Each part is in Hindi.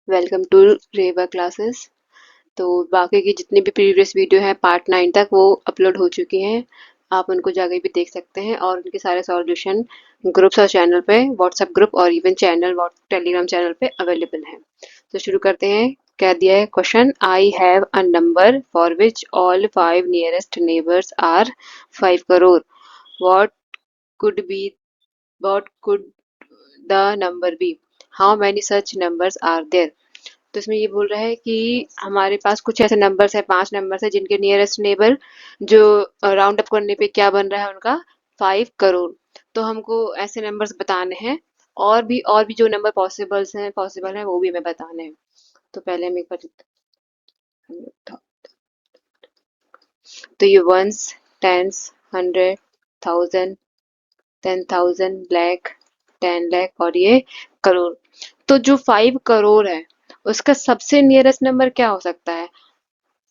Welcome to Rewa classes. तो बाकी की जितनी भी प्रीवियस वीडियो हैं पार्ट 9 तक वो अपलोड हो चुकी हैं। आप उनको जाके भी देख सकते हैं और उनके सारे सॉल्यूशन ग्रुप्स और चैनल पे व्हाट्सएप ग्रुप और इवन चैनल टेलीग्राम चैनल पे अवेलेबल हैं। तो शुरू करते हैं। क्या दिया है question, I have a number for which all 5 nearest neighbours are 5 crore. What could be what could the number be, how many such numbers are there. तो इसमें ये बोल रहा है कि हमारे पास कुछ ऐसे नंबर्स है, 5 नंबर्स है जिनके नियरेस्ट नेबर जो राउंड अप करने पे क्या बन रहा है उनका 5 करोड़। तो हमको ऐसे नंबर्स बताने हैं और भी जो नंबर पॉसिबल हैं वो भी हमें बताने हैं। तो पहले हम एक बार तो ये वंस, टेंस, 100, 1000, 10,000, लाख, 10 लाख और ये करोड़। तो जो 5 करोड़ है उसका सबसे नियरेस्ट नंबर क्या हो सकता है?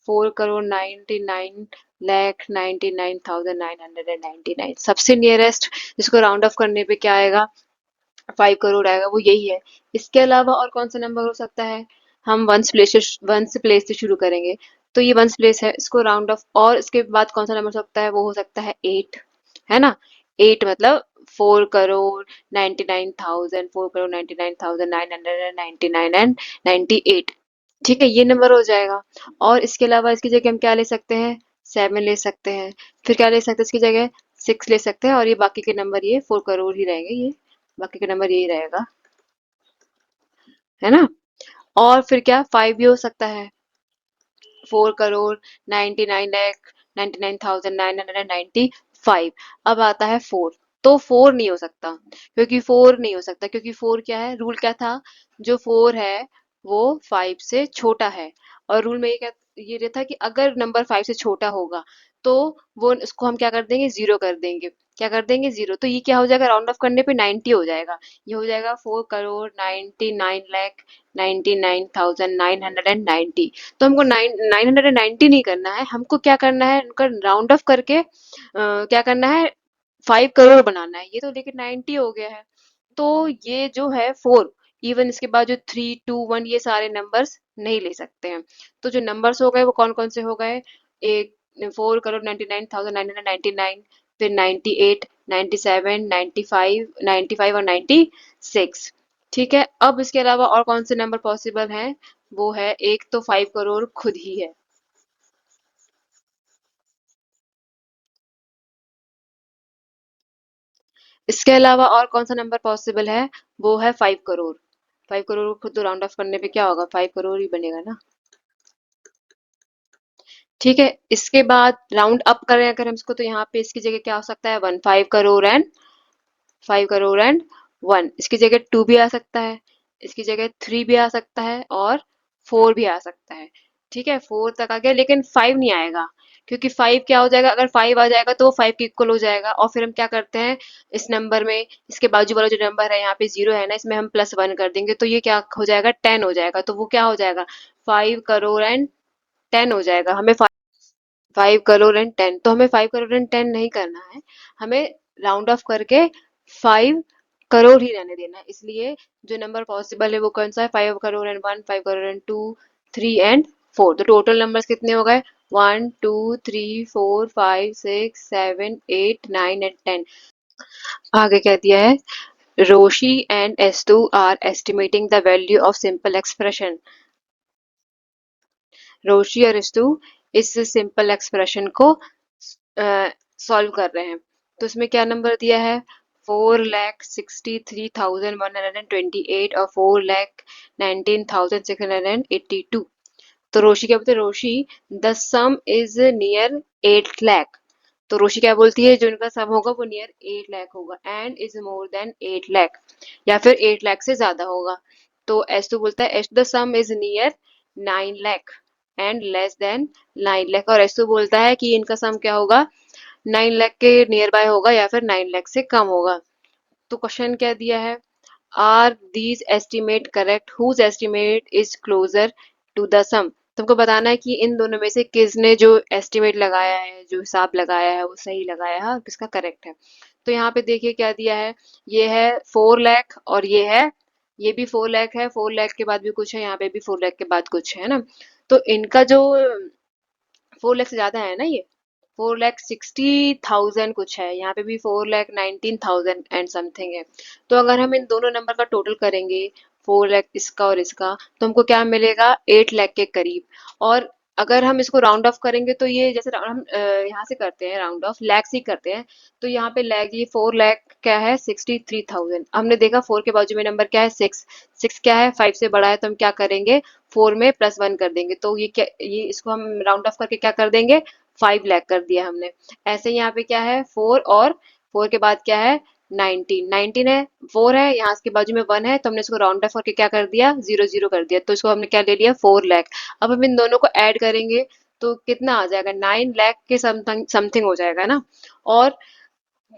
4 करोड़ 99 लाख 99,999 सबसे नियरेस्ट, जिसको राउंड ऑफ करने पे क्या आएगा 5 करोड़ आएगा, वो यही है। इसके अलावा और कौन सा नंबर हो सकता है? हम वंस प्लेस से शुरू करेंगे। तो ये वंस प्लेस है, इसको राउंड ऑफ, और इसके बाद कौन सा नंबर हो सकता है? वो हो सकता है 8, है ना। 8 मतलब 4 करोड़ 99,000, 4 करोड़ 99,999 एंड 98। ठीक है, ये नंबर हो जाएगा। और इसके अलावा इसकी जगह हम क्या ले सकते हैं? 7 ले सकते हैं। फिर क्या ले सकते हैं इसकी जगह? 6 ले सकते हैं, और ये बाकी के नंबर ये 4 करोड़ ही रहेंगे, ये बाकी का नंबर यही रहेगा, है ना। और फिर क्या 5 भी हो सकता है, 4 करोड़ 99 लाख 99,995। अब आता है 4। तो 4 नहीं हो सकता, क्योंकि 4 क्या है, रूल क्या था? जो 4 है वो 5 से छोटा है। और रूल में ये रहता कि अगर नंबर 5 से छोटा होगा तो वो उसको हम क्या कर देंगे, जीरो कर देंगे। क्या कर देंगे? जीरो। तो ये क्या हो जाएगा, राउंड ऑफ करने पे 90 हो जाएगा। ये हो जाएगा 4 करोड़ 99 लाख 99,990। तो हमको 990 नहीं करना है, हमको क्या करना है, उनका राउंड ऑफ करके क्या करना है, 5 करोड़ बनाना है। ये तो लेकिन 90 हो गया है। तो ये जो है 4, इवन इसके बाद जो 3, 2, 1 ये सारे नंबर्स नहीं ले सकते हैं। तो जो नंबर्स हो गए वो कौन कौन से हो गए? एक 4 करोड़ 99,999, फिर 98, 97, 95 और 96। ठीक है, अब इसके अलावा और कौन से नंबर पॉसिबल हैं? वो है एक, तो 5 करोड़ खुद ही है। इसके अलावा और कौन सा नंबर पॉसिबल है? वो है 5 करोड़। 5 करोड़ को खुद राउंड ऑफ करने पे क्या होगा, 5 करोड़ ही बनेगा ना। ठीक है, इसके बाद राउंड अप करें अगर हम इसको, तो यहाँ पे इसकी जगह क्या हो सकता है, 5 करोड़ एंड 1। इसकी जगह 2 भी आ सकता है, इसकी जगह 3 भी आ सकता है, और 4 भी आ सकता है। ठीक है, 4 तक आ गया, लेकिन 5 नहीं आएगा। क्योंकि 5 क्या हो जाएगा, अगर 5 आ जाएगा तो वो 5 के इक्वल हो जाएगा। और फिर हम क्या करते हैं, इस नंबर में इसके बाजू वाला जो नंबर है, यहाँ पे जीरो है ना, इसमें हम +1 कर देंगे, तो ये क्या हो जाएगा, 10 हो जाएगा। तो वो क्या हो जाएगा, 5 करोड़ एंड 10 हो जाएगा। हमें 5 करोड़ एंड 10, तो हमें 5 करोड़ एंड 10 नहीं करना है, हमें राउंड ऑफ करके 5 करोड़ ही रहने देना है। इसलिए जो नंबर पॉसिबल है वो कौन सा है, 5 crore and 1, 5 crore and 2, 3 and 4। तो टोटल नंबर्स कितने हो गए, 1, 2, 3, 4, 5, 6, 7, 8, 9 एंड 10। आगे कह दिया है, Roshi and Estu are estimating the value of simple expression. Roshi और एस्तु इस सिंपल एक्सप्रेशन को सॉल्व कर रहे हैं। तो इसमें क्या नंबर दिया है, 4,63,128 और 4,19,682। तो रोशी क्या बोलते हैं, Roshi the sum is near 8 lakh. तो रोशी क्या बोलती है, जो इनका सम होगा वो नियर 8 लाख होगा, and is more than 8 lakh, या फिर 8 लाख से ज्यादा होगा। तो एस टू बोलता है, S the sum is near 9 lakh and less than 9 lakh, और एस टू बोलता है कि इनका सम क्या होगा, 9 लाख के नियर बाय होगा या फिर 9 लाख से कम होगा। तो क्वेश्चन क्या दिया है, are these estimate correct, whose estimate is closer to the sum. तुमको बताना है कि इन दोनों में से किसने जो एस्टिमेट लगाया है, जो हिसाब लगाया है वो सही लगाया है और किसका करेक्ट है। तो यहाँ पे देखिए क्या दिया है, ये है 4 लाख और ये है ये भी 4 लाख है, 4 लाख के बाद भी कुछ है, यहाँ पे भी 4 लाख के बाद कुछ है ना। तो इनका जो 4 लाख से ज्यादा है ना ये, 4,60,000 कुछ है, यहाँ पे भी 4,19,000 एंड समथिंग है। तो अगर हम इन दोनों नंबर का टोटल करेंगे, 4 लाख इसका और इसका, तो हमको क्या मिलेगा, 8 लाख के करीब। और अगर हम इसको राउंड ऑफ करेंगे तो ये जैसे हम यहाँ से करते हैं राउंड ऑफ, लैख से ही करते हैं, तो यहाँ पे लैख, ये 4 लाख क्या है, 63,000। हमने देखा 4 के बाजू में नंबर क्या है, 6। 6 क्या है, 5 से बड़ा है, तो हम क्या करेंगे, 4 में +1 कर देंगे, तो ये क्या, ये इसको हम राउंड ऑफ करके क्या कर देंगे, 5 लाख कर दिया हमने। ऐसे ही यहाँ पे क्या है, 4, और 4 के बाद क्या है, 19। 19 है, 4 है, यहाँ के बाजू में 1 है, तो हमने इसको राउंड ऑफ करके क्या कर दिया, 0 0 कर दिया, तो इसको हमने क्या ले लिया, 4 लाख। अब हम इन दोनों को ऐड करेंगे तो कितना आ जाएगा, 9 लाख के समथिंग समथिंग हो जाएगा ना। और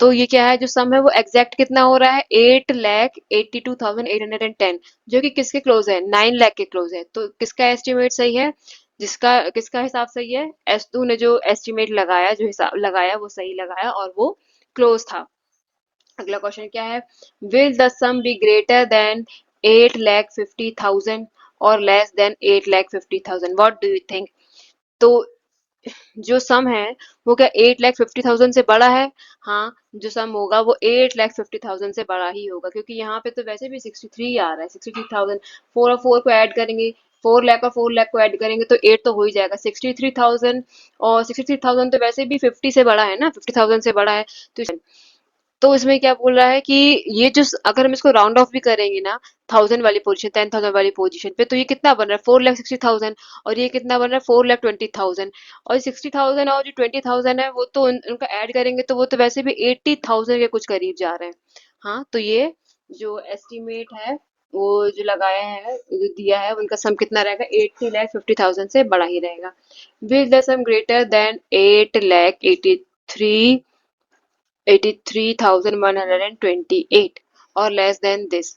तो ये क्या है, जो सम है वो एग्जैक्ट कितना हो रहा है, 8,82,810, जो कि किसके क्लोज है, 9 लाख के क्लोज है। तो किसका एस्टिमेट सही है, जिसका किसका हिसाब सही है, एस2 ने जो एस्टिमेट लगाया, जो हिसाब लगाया वो सही लगाया और वो क्लोज था। अगला क्वेश्चन क्या है, will the sum be greater than 8,50,000 और less than 8,50,000, what do you think. तो जो सम है वो क्या 8,50,000 से बड़ा है। हाँ, जो सम होगा वो 8,50,000 से बड़ा ही होगा, क्योंकि यहाँ पे तो वैसे भी 63 आ रहा है, 63,000। 4 और 4 को ऐड करेंगे, 4 लाख और 4 लाख को ऐड करेंगे तो 8 तो हो ही जाएगा, 63,000। और 63,000 तो वैसे भी 50 से बड़ा है ना, 50,000 से बड़ा है। तो इसमें क्या बोल रहा है कि ये जो, अगर हम इसको राउंड ऑफ भी करेंगे ना, 1000 वाली पोजीशन, 10,000 वाली पोजीशन पे, तो ये कितना बन रहा है, 4,60,000। और ये कितना बन रहा है, 4,20,000। और 60,000 और जो 20,000 है वो तो उनका ऐड करेंगे तो वो तो वैसे भी 80,000 के कुछ करीब जा रहे हैं। हाँ, तो ये जो एस्टिमेट है वो जो लगाया है, जो दिया है, उनका सम कितना रहेगा, 80,50,000 से बड़ा ही रहेगा। Will the some greater than 8,83,128 और लेस देन दिस।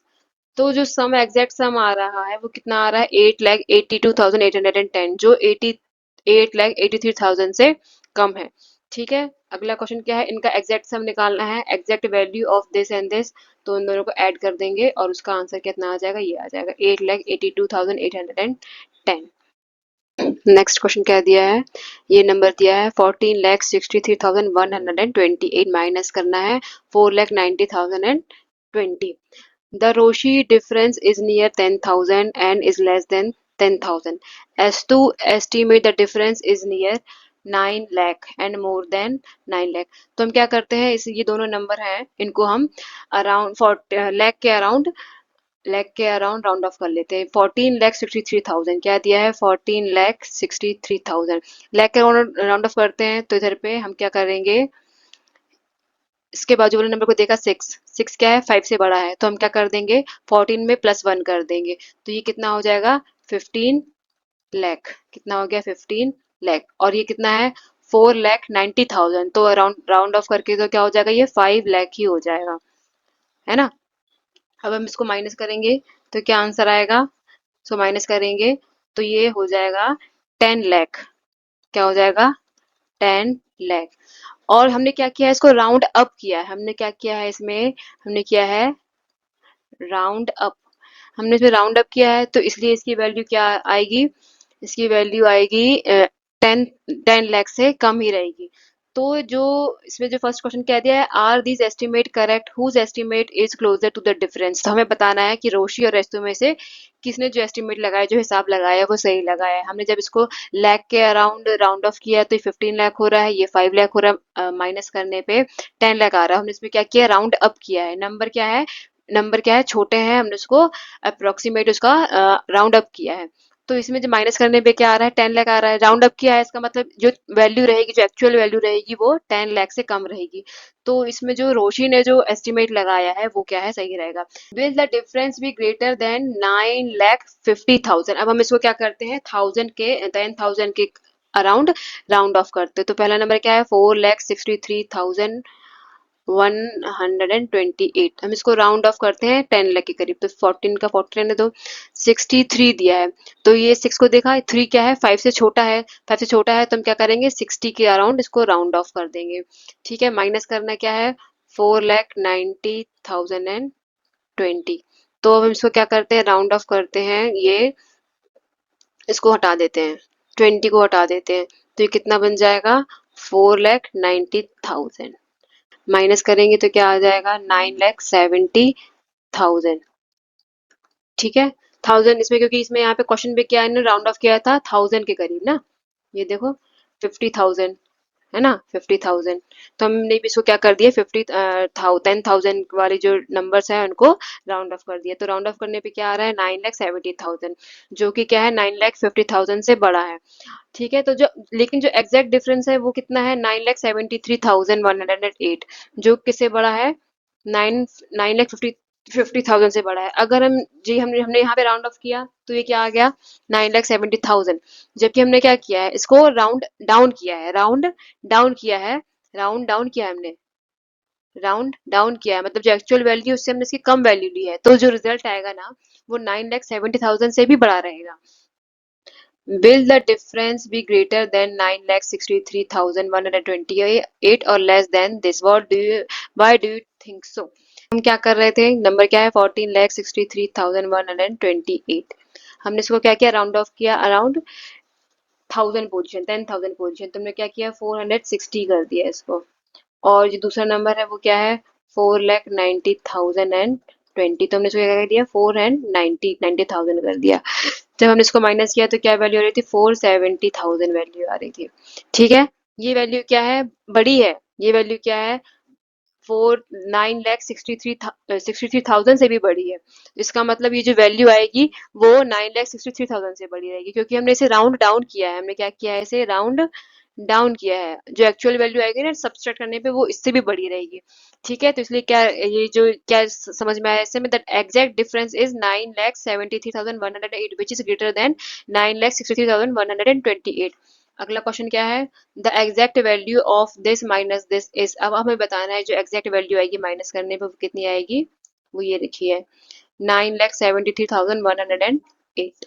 तो जो सम एग्जैक्ट सम आ रहा है वो कितना आ रहा है, 8,82,810, जो 8,83,000 से कम है। ठीक है, अगला क्वेश्चन क्या है, इनका एग्जैक्ट सम निकालना है, exact value of this and this. तो इन दोनों को ऐड कर देंगे और उसका आंसर कितना आ जाएगा, ये आ जाएगा 8,82,810। नेक्स्ट क्वेश्चन क्या दिया है, ये नंबर दिया है 14,63,128, माइनस करना है 4,90,020। द रोशी difference is near 10,000 and is less than 10,000, as to estimate the difference is near 9 lakh and more than 9 lakh। तो हम क्या करते हैं, इस ये दोनों नंबर हैं, इनको हम अराउंड 40 लाख के अराउंड, लैख के अराउंड राउंड ऑफ कर लेते हैं। 14,63,000 क्या दिया है, 14,63,000 लैख के राउंड ऑफ करते हैं, तो इधर पे हम क्या करेंगे, इसके बाजू वाले नंबर को देखा 6। 6 क्या है, 5 से बड़ा है, तो हम क्या कर देंगे, 14 में +1 कर देंगे, तो ये कितना हो जाएगा, 15 लाख। कितना हो गया, 15 लाख। और ये कितना है, 4,90,000, तो अराउंड राउंड ऑफ करके तो क्या हो जाएगा, ये 5 लाख ही हो जाएगा, है ना। अब हम इसको माइनस करेंगे तो क्या आंसर आएगा, इसको माइनस करेंगे तो ये हो जाएगा 10 लाख। क्या हो जाएगा, 10 लाख। और हमने क्या किया है, इसको राउंड अप किया है, हमने क्या किया है इसमें, हमने किया है राउंड अप। हमने इसमें राउंड अप किया है तो इसलिए इसकी वैल्यू क्या आएगी, इसकी वैल्यू आएगी 10 लाख से कम ही रहेगी। तो जो इसमें जो फर्स्ट क्वेश्चन कह दिया है, are this estimate correct, whose estimate is closer to the difference. तो हमें बताना है कि रोशी और रेस्तु में से किसने जो एस्टिमेट लगाया, जो हिसाब लगाया वो सही लगाया है। हमने जब इसको लाख के अराउंड राउंड ऑफ किया तो ये 15 लाख हो रहा है, ये 5 लाख हो रहा है, माइनस करने पे 10 लाख आ रहा है। हमने इसमें क्या किया, राउंड अप किया है, नंबर क्या है, छोटे हैं, हमने उसको अप्रोक्सीमेट उसका राउंड अप किया है। तो इसमें जो माइनस करने पे क्या आ रहा है, 10 लाख आ रहा है, राउंड अप किया है, इसका मतलब जो वैल्यू रहेगी, जो एक्चुअल वैल्यू रहेगी वो 10 लाख से कम रहेगी। तो इसमें जो रोशी ने जो एस्टिमेट लगाया है वो क्या है, सही रहेगा। Will the difference B greater then 9,50,000। अब हम इसको क्या करते हैं, 10,000 के अराउंड राउंड ऑफ करते हैं। तो पहला नंबर क्या है, 4,63,128, हम इसको राउंड ऑफ करते हैं 10 लाख के करीब, तो 14 का 40 रहने दो, 63 दिया है। तो ये 6 को देखा, 3 क्या है, 5 से छोटा है, 5 से छोटा है तो हम क्या करेंगे, 60 के अराउंड इसको राउंड ऑफ कर देंगे। ठीक है, माइनस करना क्या है, 4,90,020। तो हम इसको क्या करते हैं, राउंड ऑफ करते हैं, ये इसको हटा देते हैं, 20 को हटा देते हैं, तो ये कितना बन जाएगा, 4,90,000। माइनस करेंगे तो क्या आ जाएगा, 9,70,000। ठीक है, 1000 इसमें, क्योंकि इसमें यहाँ पे क्वेश्चन पे क्या है ना, राउंड ऑफ किया था 1000 के करीब ना, ये देखो 50,000 है ना, 50,000। तो हमने भी इसको क्या कर दिया, 10,000 वाले जो नंबर्स हैं उनको राउंड ऑफ कर दिया। तो राउंड ऑफ करने पे क्या आ रहा है, 9,70,000, जो कि क्या है, 9,50,000 से बड़ा है। ठीक है, तो जो, लेकिन जो एग्जैक्ट डिफरेंस है वो कितना है, 9,73,108, जो किससे बड़ा है, 9,50,000 से बड़ा है। अगर हम, जी हमने हमने यहाँ पे राउंड ऑफ किया तो ये क्या आ गया, 9,70,000। जबकि हमने क्या किया है, इसको राउंड डाउन किया है, राउंड डाउन किया है, राउंड डाउन किया है हमने, राउंड डाउन किया है, मतलब जो एक्चुअल वैल्यू उससे हमने इसकी कम वैल्यू ली है, तो जो रिजल्ट आएगा ना वो 9,70,000 से भी बड़ा रहेगा। Will the difference be greater than 9,63,128 or less than this? Why do you think so? हम क्या कर रहे थे, नंबर क्या है, 14,63,128। हमने इसको क्या किया, राउंड ऑफ किया अराउंड 1000 पोजीशन, 10,000 पोजीशन, तुमने क्या किया, 460 कर दिया इसको। और जो दूसरा नंबर है वो क्या है, 4,90,020, तो हमने इसको क्या कर दिया, 490,000 कर दिया। जब हमने इसको माइनस किया तो क्या वैल्यू आ रही थी, 470,000 वैल्यू आ रही थी। ठीक है, ये वैल्यू क्या है, बड़ी है, ये वैल्यू क्या है, 9,63,000 से भी बड़ी है। इसका मतलब ये जो वैल्यू आएगी वो 9,63,000 से बड़ी रहेगी, क्योंकि हमने इसे राउंड डाउन किया है, हमने क्या किया है, इसे राउंड डाउन किया है। जो एक्चुअल वैल्यू आएगी ना सब्सट्रैक्ट करने पे, वो इससे भी बड़ी रहेगी। ठीक है, तो इसलिए क्या, ये जो क्या समझ में आया इससे में, that exact difference is 9,73,108 which is greater than 9,63,128। अगला क्वेश्चन क्या है, the exact value of this minus this is. अब हमें बताना है जो एग्जैक्ट वैल्यू आएगी माइनस करने पे वो कितनी आएगी, वो ये लिखी है, 9,73,108।